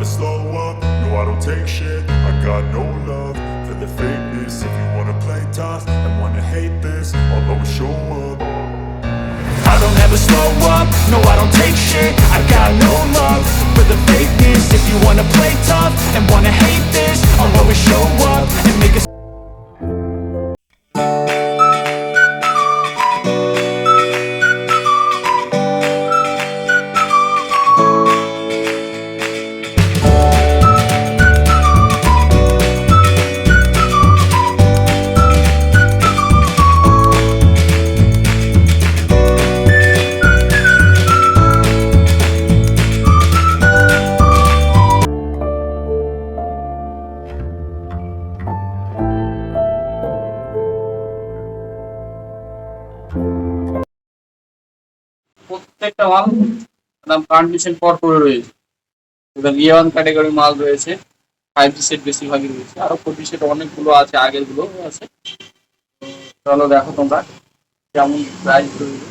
slow up, no I don't take shit. I got no love for the fakeness. If you wanna play tough and wanna hate this, I'll always show up. I don't ever slow up, no I don't take shit. I got no love for the fakeness. If you wanna play tough and wanna hate this, I'll always show up and make a প্রত্যেকটা মাল একদম condition পর করে রয়েছে। একদম A1 category মাল রয়েছে, 5G set বেশিরভাগই রয়েছে, আরো 40 সেট অনেকগুলো আছে, আগের গুলো আছে। চলো দেখো তোমরা কেমন প্রাইস রয়েছে।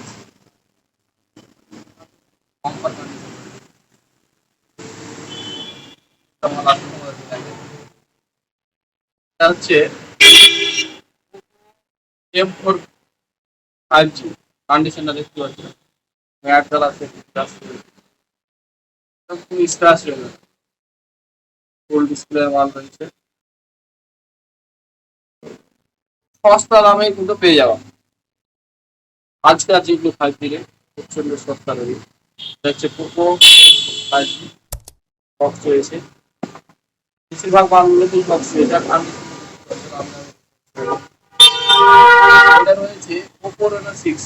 হচ্ছে M4 5G কন্ডিশনটা দেখতে পাচ্ছ, এয়ারটেল আছে, স্ক্র্যাচ হয়ে গেছে, ফুল ডিসপ্লে মাল রয়েছে, সস্তা দামে কিন্তু পেয়ে যাওয়া। আজকাল যেগুলো 5G রে প্রচন্ড সস্তা রয়েছে, হচ্ছে পোকো 5G বক্স রয়েছে, বেশিরভাগ মালগুলোতেই বক্স রয়েছে। এটা রয়েছে Oppo Reno 6,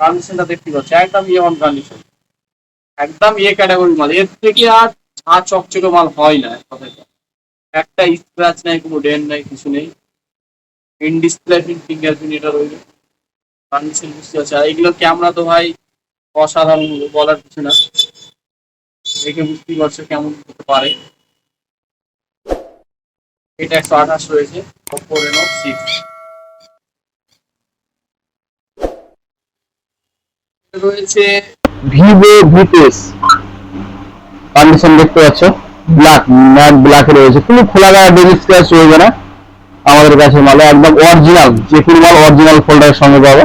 কন্ডিশনটা দেখতে পাচ্ছি একদম A1 কন্ডিশন, একদম এ ক্যাটাগরি মাল। এর থেকে আর ঝাঁ চকচকে মাল হয় না, একটা স্ক্র্যাচ নাই, কোনো ডেন্ট নাই, কিছু নেই। ইন ডিসপ্লে ফিঙ্গারপ্রিন্ট এটা রয়েছে, কন্ডিশন বুঝতে পারছি। আর এগুলো ক্যামেরা তো ভাই অসাধারণ, বলার কিছু না, দেখে বুঝতেই পারছো কেমন হতে পারে। এটা 128 রয়েছে Oppo Reno 6। রয়েছে ভিভো ভিপিএস, কন্ডিশন দেখতে পাচ্ছ ব্ল্যাক, ম্যাট ব্ল্যাক রয়েছে, কোনো খোলা গায়ে ডেজি স্ক্র্যাচ রয়েছে না আমাদের কাছে। মালে একদম অরিজিনাল, যে কোনো মাল অরিজিনাল ফোল্ডারের সঙ্গে পাবো,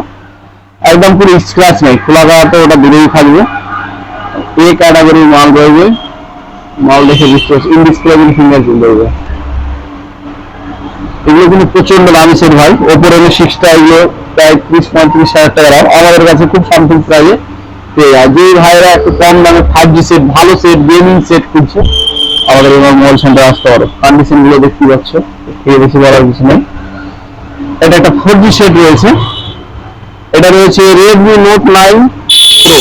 একদম কোনো স্ক্র্যাচ নেই। খোলা গায়ে ওটা দূরেই থাকবে, এ ক্যাটাগরির মাল রয়েছে। মাল দেখে বুঝতে পারছি ইন ডিসপ্লে ফিঙ্গারপ্রিন্ট রয়েছে। এগুলো কিন্তু প্রচন্ড দামি সেট ভাই। Oppo Reno 6টা এগুলো প্রায় 30-35 হাজার টাকা দাম, আমাদের কাছে খুব সামথিং প্রাইসে পেয়ে যায়। যে ভাইরা একটু কম দামে 5G সেট, ভালো সেট, গেমিং সেট খুঁজছে, আমাদের এই মোবাইল সেন্টার আসতে পারো। কন্ডিশন গুলো দেখতে পাচ্ছ, এর বেশি বলার কিছু নেই। এটা একটা 4G সেট রয়েছে, এটা রয়েছে Redmi Note 9 Pro,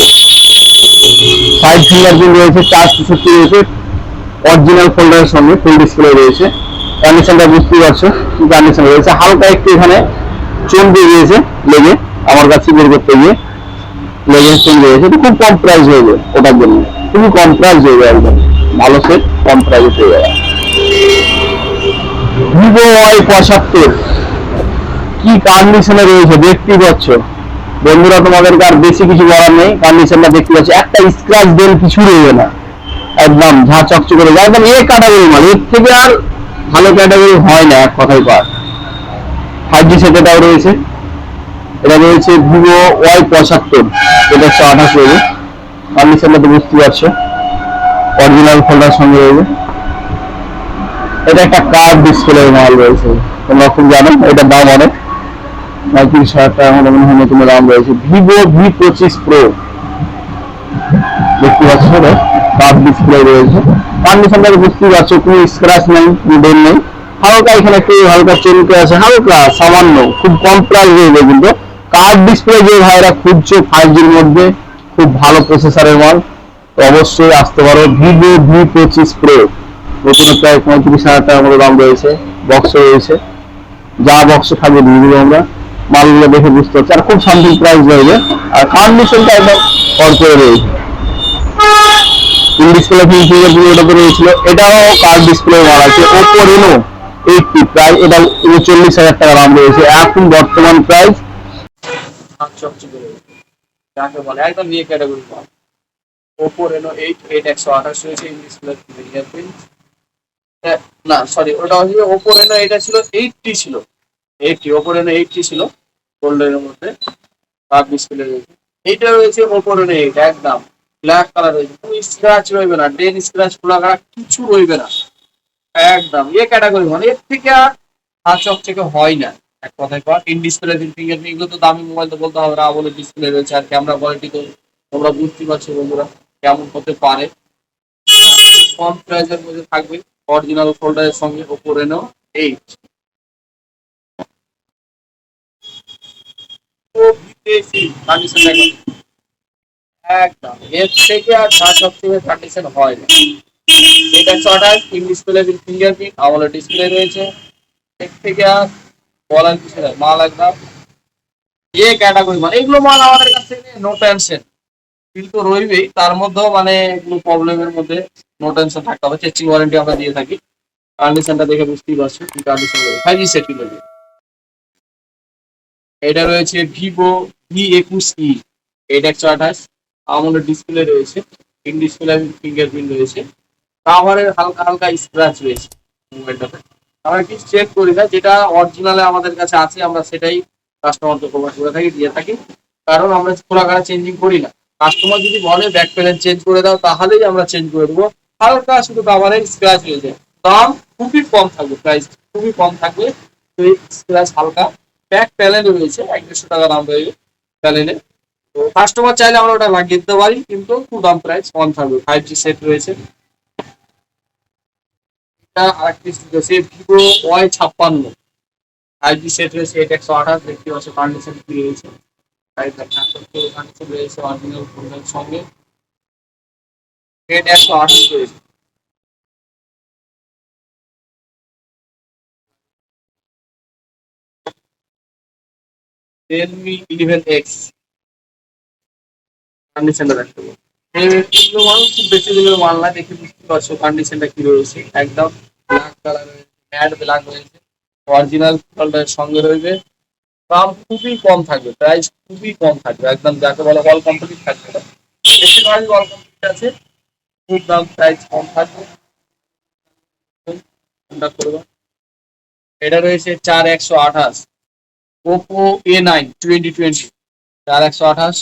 5 ফিঙ্গারপ্রিন্ট রয়েছে, 464 রয়েছে, অরিজিনাল ফোল্ডারের সঙ্গে ফুল ডিসপ্লে রয়েছে। কন্ডিশনটা বুঝতে পারছো কি কন্ডিশন রয়েছে। হালকা একটু এখানে চমকে গিয়েছে লেগে, আমার কাছে বের করতে গিয়ে লেগে চমকে গিয়েছে। এটা খুব কম প্রাইস হয়ে যায়, ওটার জন্য খুবই কম প্রাইস হয়ে যায়, একদম ভালো সেট কম প্রাইসে পেয়ে যাবে। Vivo Y75 কি কন্ডিশনে রয়েছে দেখতেই পাচ্ছ বন্ধুরা, তোমাদেরকে আর বেশি কিছু বলার নেই। কন্ডিশনটা দেখতে পাচ্ছ, একটা স্ক্র্যাচ দেন কিছু রয়েছে না, একদম ঝাঁ চকচকে করে যায়, একদম এ ক্যাটাগরি মাল। এর থেকে আর ভালো ক্যাটাগরি হয় না, এক কথাই পার। 5G সেটাও রয়েছে, এটা রয়েছে Vivo Y75, এটা 128 রয়েছে। কন্ডিশনটা তো বুঝতে পারছো, অরিজিনাল ফোল্ডার সঙ্গে রয়েছে। এটা একটা কার্ভ ডিসপ্লে মাল রয়েছে, তোমরা খুব জানো এটার দাম অনেক, 35,000 টাকা মতো মনে হয় নতুন দাম রয়েছে। Vivo V25 Pro দেখতে পাচ্ছ, কার্ভ ডিসপ্লে রয়েছে। কন্ডিশনটা বুঝতে পারছো, কোনো স্ক্র্যাচ নেই, কোনো ডেন্ট নেই। হালকা এখানে একটু হালকা চমকে আছে, হালকা সামান্য, খুব কম প্রাইস রয়েছে। কিন্তু কার্ভ ডিসপ্লে যে ভাইরা খুঁজছো 5Gর মধ্যে খুব ভালো প্রসেসরের মাল, তো অবশ্যই আসতে পারো। Vivo V25 Pro নতুন প্রায় 35,000 টাকার মতো দাম রয়েছে, বক্স রয়েছে, যা বক্সে থাকবে দিয়ে দিব আমরা। মালগুলো দেখে বুঝতে পারছি, আর খুব সামথিং প্রাইস রয়েছে, আর কন্ডিশনটা একদম কর করে রয়েছে। ইন ডিসপ্লে ফিঙ্গারপ্রিন্ট ওটাতে রয়েছিল, এটাও কার্ভ ডিসপ্লে মাল আছে। Oppo Reno 80 প্রাইস, এটা 39,000 টাকা দাম রয়েছে এখন বর্তমান প্রাইস। যাকে বলে একদম নিয়ে ক্যাটাগরি মাল। Oppo Reno 8 8128 রয়েছে ইন ডিসপ্লে ফিঙ্গারপ্রিন্ট। না সরি, ওটা হচ্ছে Oppo Reno, এটা ছিল 80 ছিল, 80 Oppo Reno 80 ছিল গোল্ডেনের মধ্যে, কার্ভ ডিসপ্লে রয়েছে। এইটা রয়েছে Oppo Reno 8 একদম ব্ল্যাক কালার রয়েছে, কোনো স্ক্র্যাচ রইবে না, ডেন স্ক্র্যাচ খোলাঘাড়া কিছু রইবে না, একদম এ ক্যাটাগরি মানে এর থেকে আর হাত চকচকে হয় না। এক কথায় কর ইন ডিসপ্লে ফিঙ্গারপ্রিন্ট, এগুলো তো দামি মোবাইল তো বলতে হবে না, বলে ডিসপ্লে রয়েছে আর ক্যামেরা কোয়ালিটি তো তোমরা বুঝতে পারছো বন্ধুরা কেমন হতে পারে। কম প্রাইসের মধ্যে থাকবে অরিজিনাল ফোল্ডারের সঙ্গে Oppo Reno 8। তো বিদেশি কন্ডিশন দেখো, একদম এর থেকে আর ঝাঁ চকচকে কন্ডিশন হয় না। এটা 128 in display fingerprint AMOLED display রয়েছে, এর থেকে আর বলার কিছু নাই, মাল একদম এ ক্যাটাগরি মানে এগুলো মাল আমাদের কাছ থেকে নো টেনশন, বিল তো রইবেই, তার মধ্যেও মানে এগুলো প্রবলেমের মধ্যে নো টেনশন থাকতে হবে। চেকিং ওয়ারেন্টি আমরা দিয়ে থাকি, কন্ডিশনটা দেখে বুঝতেই পারছো কি কন্ডিশন রয়েছে। 5G সেট রয়েছে। এটা রয়েছে ভিভো V21e, এটা 128 AMOLED ডিসপ্লে রয়েছে, ইন ডিসপ্লে ফিঙ্গারপ্রিন্ট রয়েছে, কাভারের হালকা হালকা স্ক্র্যাচ রয়েছে মোবাইলটাতে। আমরা কিছু চেক করি না, যেটা অরিজিনালে আমাদের কাছে আছে আমরা সেটাই কাস্টমারকে প্রোভাইড করে থাকি, দিয়ে থাকি, কারণ আমরা খোলাঘাড়া চেঞ্জিং করি না। কাস্টমার যদি বলে ব্যাক প্যানেল চেঞ্জ করে দাও তাহলেই আমরা চেঞ্জ করে দেবো। হালকা শুধু কাভারের স্ক্র্যাচ রয়েছে, দাম খুবই কম থাকবে, প্রাইস খুবই কম থাকবে, তো স্ক্র্যাচ হালকা। ব্যাক প্যানেল রয়েছে 150 টাকা দাম রয়েছে প্যানেলে, তো কাস্টমার চাইলে আমরা ওটা লাগিয়ে দিতে পারি, কিন্তু খুব দাম প্রাইস কম থাকবে। 5G সেট রয়েছে, এটা আরেকটি রয়েছে ভিভো Y56 5G সেট রয়েছে, এটা 128 দেখতে পাচ্ছ কন্ডিশন কি রয়েছে, কন্ডিশন রয়েছে অরিজিনাল ফোনের সঙ্গে, এটা 128 রয়েছে। Realme 11X কন্ডিশনটা দেখতে পাবো, এগুলো মাল খুব বেশি দিনের মাল না, দেখে বুঝতে পারছো কন্ডিশনটা কি রয়েছে, একদম ব্ল্যাক কালার রয়েছে, ম্যাট ব্ল্যাক রয়েছে, অরিজিনাল ফোল্ডারের সঙ্গে রয়েছে, দাম খুবই কম থাকবে, প্রাইস খুবই কম থাকবে, একদম যাকে বলে অল কমপ্লিট থাকবে না, বেশিরভাগই অল কমপ্লিট আছে, খুব দাম প্রাইস কম থাকবে। এটা রয়েছে 4128 Oppo A9 2020, 4128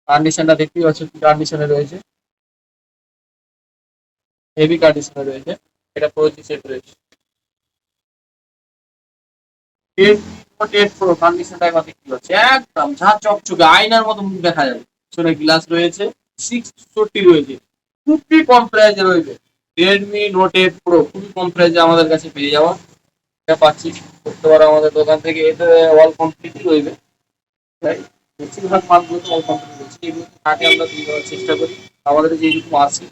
কন্ডিশনটা দেখতেই পাচ্ছ কি কন্ডিশনে রয়েছে, হেভি কন্ডিশনে রয়েছে, এটা 4G সেট রয়েছে। প্রো কন্ডিশনটা একবার দেখতে পাচ্ছি, একদম ঝাঁ চকচকে আয়নার মতো মুখ দেখা যাবে, পিছনে গ্লাস রয়েছে, 640 রয়েছে, খুবই কম প্রাইসে রয়েছে। রেডমি নোট 8 প্রো খুবই কম প্রাইসে আমাদের কাছে পেয়ে যাওয়া, এটা পাচ্ছি করতে পারো আমাদের দোকান থেকে, এতে অল কমপ্লিটই রয়েছে, তাই বেশিরভাগ মালগুলো তো অল কমপ্লিট রয়েছে, এগুলো থাকে আমরা দিয়ে দেওয়ার চেষ্টা করি, আমাদের যেরকম আছে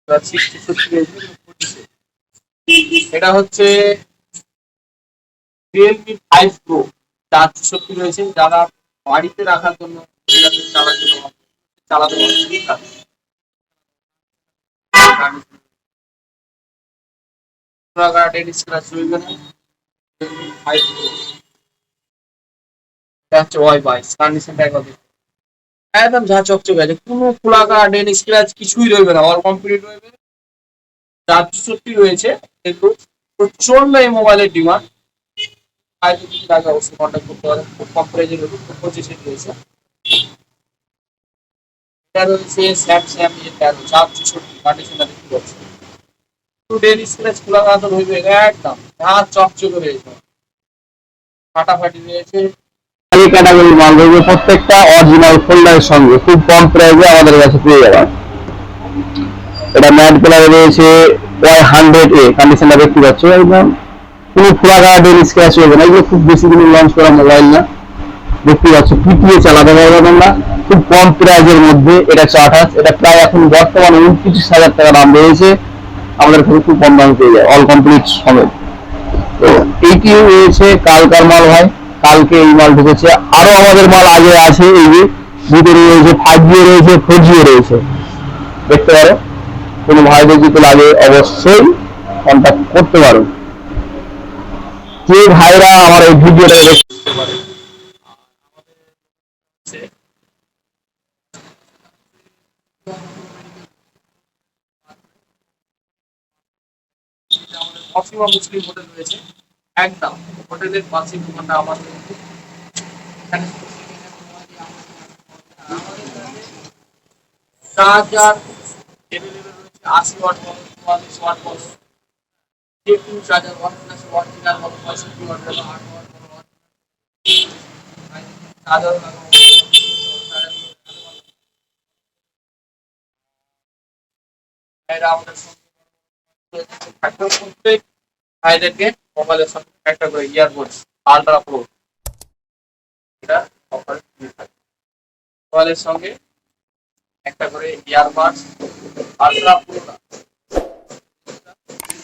640 রয়েছে। এটা হচ্ছে রিয়েলমি 5 প্রো 464 রয়েছে, যারা বাড়িতে রাখার জন্য চালাতে একদম যা চকচকে আছে, কোনো খোলাকা ডেন স্ক্র্যাচ কিছুই রইবে না, অল কমপ্লিট রয়েবে। 464 রয়েছে, কিন্তু প্রচন্ড এই মোবাইলের ডিমান্ড, অবশ্যই কন্ট্যাক্ট করতে পারেন, খুব কম প্রাইজে রয়েছে। এটা রয়েছে স্যামসাং A13 464 কন্ডিশনটা দেখতে পাচ্ছি, ডেন স্ক্র্যাচ খোলাকা তো রইবে, একদম যা চকচকে রয়েছে, ফাটাফাটি রয়েছে। এই ক্যাটাগরির মাল রয়েছে প্রত্যেকটা অরিজিনাল ফোল্ডারের সঙ্গে, খুব কম প্রাইসে আমাদের কাছে পেয়ে যাবেন। এটা ম্যাট কালারে রয়েছে Y100A কন্ডিশনটা দেখতে পাচ্ছ, একদম কোনো খোলাঘাড়া ডেন স্ক্র্যাচ হবে না, এগুলো খুব বেশি দিনের লঞ্চ করা মোবাইল না, দেখতে পাচ্ছ পিটিয়ে চালাতে পারবে তোমরা, খুব কম প্রাইজের মধ্যে। এটা 128, এটা প্রায় এখন বর্তমানে 29,000 টাকা দাম রয়েছে, আমাদের কাছে খুব কম দামে পেয়ে যায় অল কমপ্লিট সমেত। তো এইটি রয়েছে কালকার মাল ভাই, কালকে এই মাল ঢুকেছে, আরো আমাদের মাল আগে আছে, এই যে ভিতরে রয়েছে 5G রয়েছে, 4G রয়েছে, দেখতে পারো, কোনো ভাইদের যদি লাগে অবশ্যই কন্ট্যাক্ট করতে পারো। যে ভাইরা আমার এই ভিডিওটা দেখতে পারে অসীমা মুসলিম হোটেল রয়েছে একদম হোটেলের পাশে দোকানটা আমাদের। এখানে চার্জার এভেলেবেল রয়েছে 80 ওয়াট বলো 44 ওয়াট বলো যে কোনো চার্জার অরিজিনাল বলো 65 ওয়াট বলো 8 ওয়াট বলো চার্জার লাগানো এরা আমাদের একটা প্রত্যেক ভাইদেরকে মোবাইলের সাথে একটা করে ইয়ারবডস আল্ট্রা প্রো এটা অফার দিয়ে থাকে মোবাইলের সঙ্গে একটা করে ইয়ারবাডস আল্ট্রা প্রো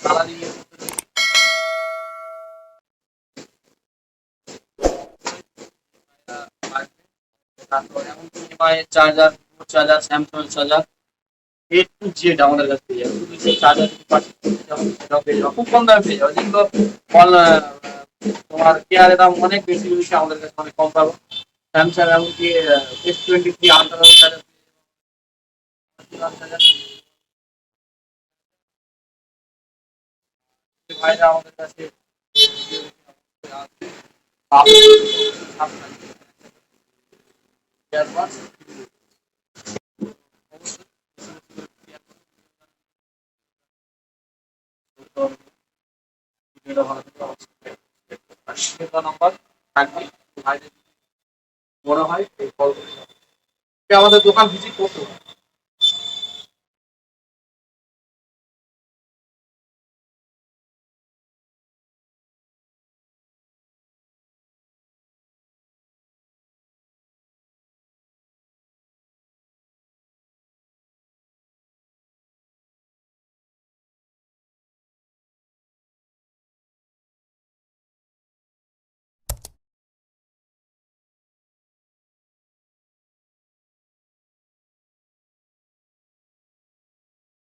কালারিং এর মধ্যে রয়েছে। তারপরে এমনকি MI charger charger Samsung charger A to Z আমাদের কাছে পেয়ে যাবে শুধু সেই চার্জার সেটাও পেয়ে যাবে খুব কম দামে পেয়ে যাবে যেগুলো তোমার কেয়ারের দাম অনেক বেশি রয়েছে আমাদের কাছে অনেক কম পাবো স্যামসাং এমনকি S23 আল্ট্রা চার্জার ভাইরা আমাদের কাছে নাম্বার থাকবে ভাইদের মনে হয় এই কল আমাদের দোকান ভিজিট করতে হবে